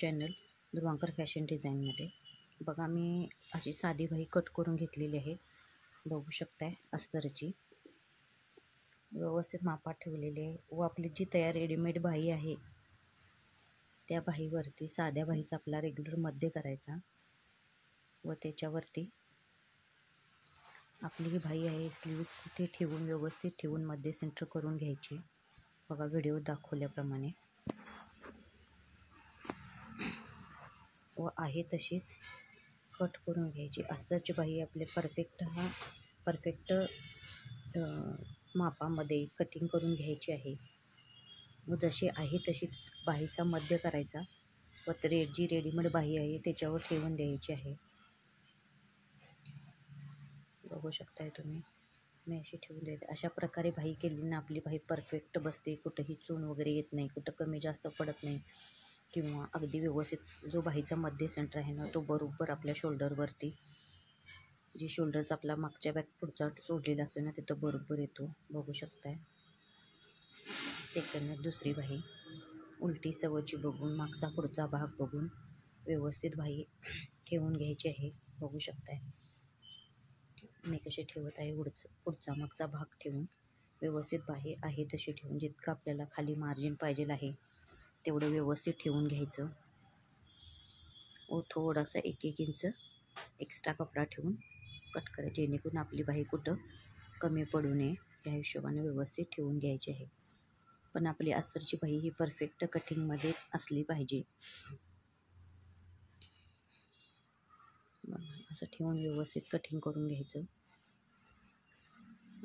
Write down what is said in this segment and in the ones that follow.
Channel ध्रुवांकर fashion डिझाईनमध्ये. बघा, मी अशी साधी बाही कट करून घेतलेली आहे. बघू शकताय अस्तरची व्यवस्थित मापात ठेवलेली आहे. व आपली जी तयार रेडीमेड बाही आहे त्या बाहीवरती साध्या बाहीचा आपला रेग्युलर मध्ये करायचा व त्याच्यावरती आपली ही बाही आहे स्लीव्स ते ठेवून व्यवस्थित ठेवून मध्ये सेंटर करून घ्यायची. बघा व्हिडिओ दाखवल्याप्रमाणे व आहे तशीच कट करून घ्यायची. अस्तरची बाही आपले परफेक्ट मापामध्ये कटिंग करून घ्यायची आहे व जशी आहे तशी बाहीचा मध्य करायचा व जी रेडीमेड बाही आहे त्याच्यावर ठेवून द्यायची आहे. बघू शकताय तुम्ही, मी अशी ठेवून देते. अशा प्रकारे बाही केली ना आपली बाही परफेक्ट बसते. कुठंही चून वगैरे येत नाही, कुठं कमी जास्त पडत नाही किंवा अगदी व्यवस्थित जो बाहीचा मध्ये सेंटर आहे ना तो बरोबर आपल्या शोल्डरवरती, जी शोल्डरचा आपला मागच्या बॅक पुढचा सोडलेला असतो ना तिथं बरोबर येतो. बघू शकताय. सेकंड दुसरी बाही उलटी सवची बघून मागचा पुढचा भाग बघून व्यवस्थित बाही ठेवून घ्यायची आहे. बघू शकताय मी कशी ठेवत आहे. पुढचा मागचा भाग ठेवून व्यवस्थित बाही आहे तशी ठेवून जितकं आपल्याला खाली मार्जिन पाहिजे आहे तेवढं व्यवस्थित ठेवून घ्यायचं व थोडासा 1-1 इंच एक्स्ट्रा कपडा ठेवून कट करायचे, जेणेकरून आपली बाही कुठं कमी पडू नये या हिशोबाने व्यवस्थित ठेवून घ्यायची आहे. पण आपली अस्तरची बाही ही परफेक्ट कटिंगमध्येच असली पाहिजे. असं ठेवून व्यवस्थित कटिंग करून घ्यायचं.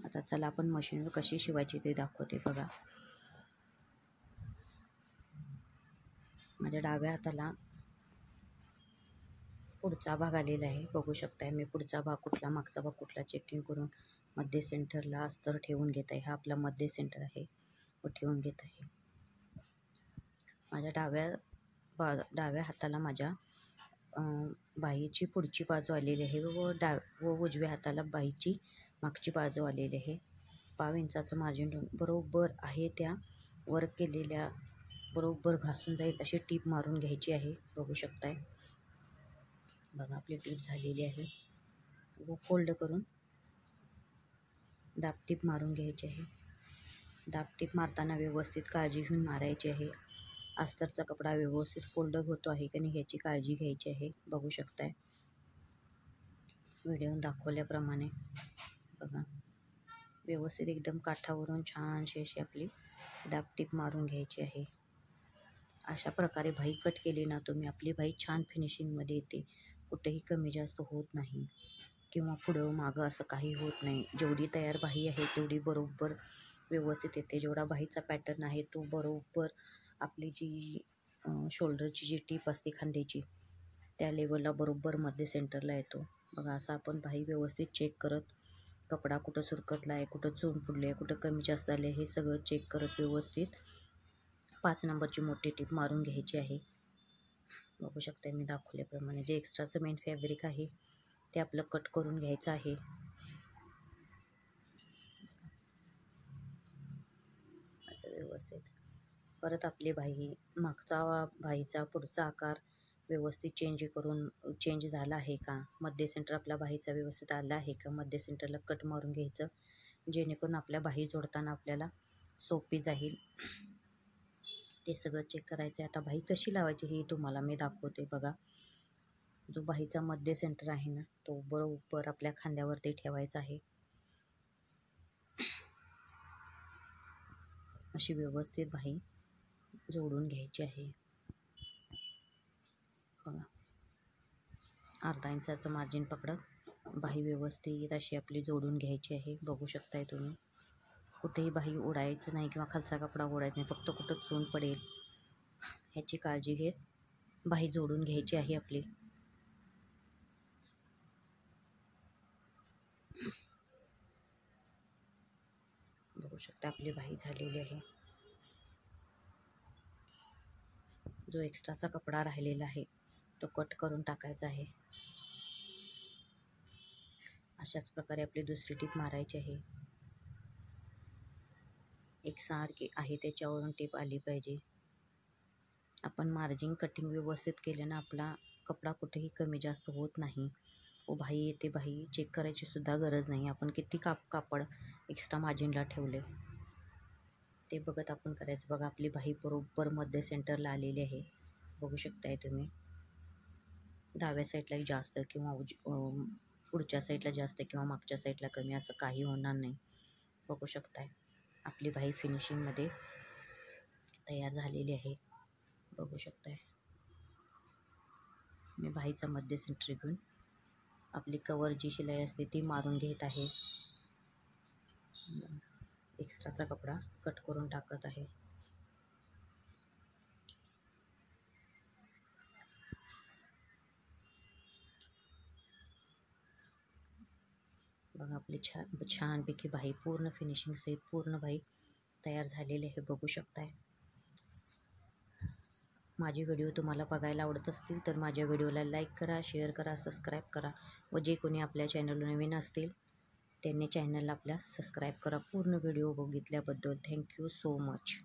आता चला आपण मशीनवर कशी शिवायची ते दाखवते. बघा, माझ्या डाव्या हाताला पुढचा भाग आलेला आहे. बघू शकताय मी पुढचा भाग कुठला मागचा भाग कुठला चेकिंग करून मध्ये सेंटरला अस्तर ठेवून घेत आहे. हा आपला मध्ये सेंटर आहे व ठेवून घेत आहे. माझ्या डाव्या हाताला माझ्या बाहीची पुढची बाजू आलेली आहे व उजव्या हाताला बाहीची मागची बाजू आलेली आहे. 5 इंचाचं मार्जिन ठेवून बरोबर आहे त्या वर्क केलेल्या बरोबर घासून जाईल अशी टीप मारून घ्यायची आहे. बघू शकताय. बघा आपली टीप झालेली आहे व फोल्ड करून दाबटीप मारून घ्यायची आहे. दाबटीप मारताना व्यवस्थित काळजी घेऊन मारायची आहे. अस्तरचा कपडा व्यवस्थित फोल्ड होतो आहे की नाही ह्याची काळजी घ्यायची आहे. बघू शकताय व्हिडिओ दाखवल्याप्रमाणे. बघा व्यवस्थित एकदम काठावरून छानशी अशी आपली दाबटीप मारून घ्यायची आहे. अशा प्रकारे बाही कट केली ना तुम्ही आपली बाही छान फिनिशिंगमध्ये येते. कुठेही कमी जास्त होत नाही किंवा पुढं मागं असं काही होत नाही. जेवढी तयार बाही आहे तेवढी बरोबर व्यवस्थित येते. जेवढा बाहीचा पॅटर्न आहे तो बरोबर आपली जी शोल्डरची जी टीप असते खांद्याची त्या लेवलला बरोबर मध्ये सेंटरला येतो. बघा असं आपण बाही व्यवस्थित चेक करत कपडा कुठं सुरकतला आहे, कुठं चून फुडले आहे, कुठं कमी जास्त आले हे सगळं चेक करत व्यवस्थित 5 नंबरची मोठी टीप मारून घ्यायची आहे. बघू शकता मी दाखवल्याप्रमाणे जे एक्स्ट्राचं मेन फॅब्रिक आहे ते आपलं कट करून घ्यायचं आहे. असं व्यवस्थित परत आपली बाही मागचा बाहीचा पुढचा आकार व्यवस्थित चेंज झाला आहे का, मध्ये सेंटर आपला बाहीचा व्यवस्थित आला आहे का, मध्ये सेंटरला कट मारून घ्यायचं, जेणेकरून आपल्या बाही जोडताना आपल्याला सोपी जाईल. ते सगळं चेक करायचं आहे. आता बाही कशी लावायची हे तुम्हाला मी दाखवते. बघा जो बाहीचा मध्ये सेंटर आहे ना तो बरोबर आपल्या खांद्यावरती ठेवायचा आहे. अशी व्यवस्थित बाही जोडून घ्यायची आहे. बघा अर्धा इंचाचं मार्जिन पकडत बाही व्यवस्थित अशी आपली जोडून घ्यायची आहे. बघू शकताय तुम्ही. कुठेही बाही ओढायचं नाही किंवा खालचा कपडा ओढायचा नाही, फक्त कुठं चून पडेल ह्याची काळजी घेत बाही जोडून घ्यायची आहे आपली. बघू शकता आपली बाही झालेली आहे. जो एक्स्ट्राचा कपडा राहिलेला आहे तो कट करून टाकायचा आहे. अशाच प्रकारे आपली दुसरी टीप मारायची आहे. एकसारखी आहे त्याच्यावरून टीप आली पाहिजे. आपण मार्जिन कटिंग व्यवस्थित केल्यानं आपला कपडा कुठेही कमी जास्त होत नाही. ओ भाई येते भाई, चेक करायची सुद्धा गरज नाही. आपण किती कापड एक्स्ट्रा मार्जिनला ठेवले ते बघत आपण करायचं. बघा आपली बाही बरोबर मध्य सेंटरला आलेली आहे. बघू शकताय तुम्ही. डाव्या साईडला जास्त किंवा पुढच्या साईडला जास्त किंवा मागच्या साईडला कमी असं काही होणार नाही. बघू शकताय आपली बाही फिनिशिंगमध्ये तयार झालेली आहे. बघू शकताय. मी बाहीचा मध्य सेंटर घेऊन आपली कवर जी शिलाई असते ती मारून घेत आहे. एक्स्ट्राचा कपडा कट करून टाकत आहे. बघा आपली छानपैकी बाही पूर्ण फिनिशिंग सहित पूर्ण बाही तयार झालेली आहे. बघू शकताय. माझे व्हिडिओ तुम्हाला बघायला आवडत असतील तर माझ्या व्हिडिओला लाईक करा, शेअर करा, सबस्क्राईब करा व जे कोणी आपल्या चॅनलवर नवीन असतील त्यांनी चॅनलला आपल्या सबस्क्राईब करा. पूर्ण व्हिडिओ बघितल्याबद्दल थँक्यू सो मच.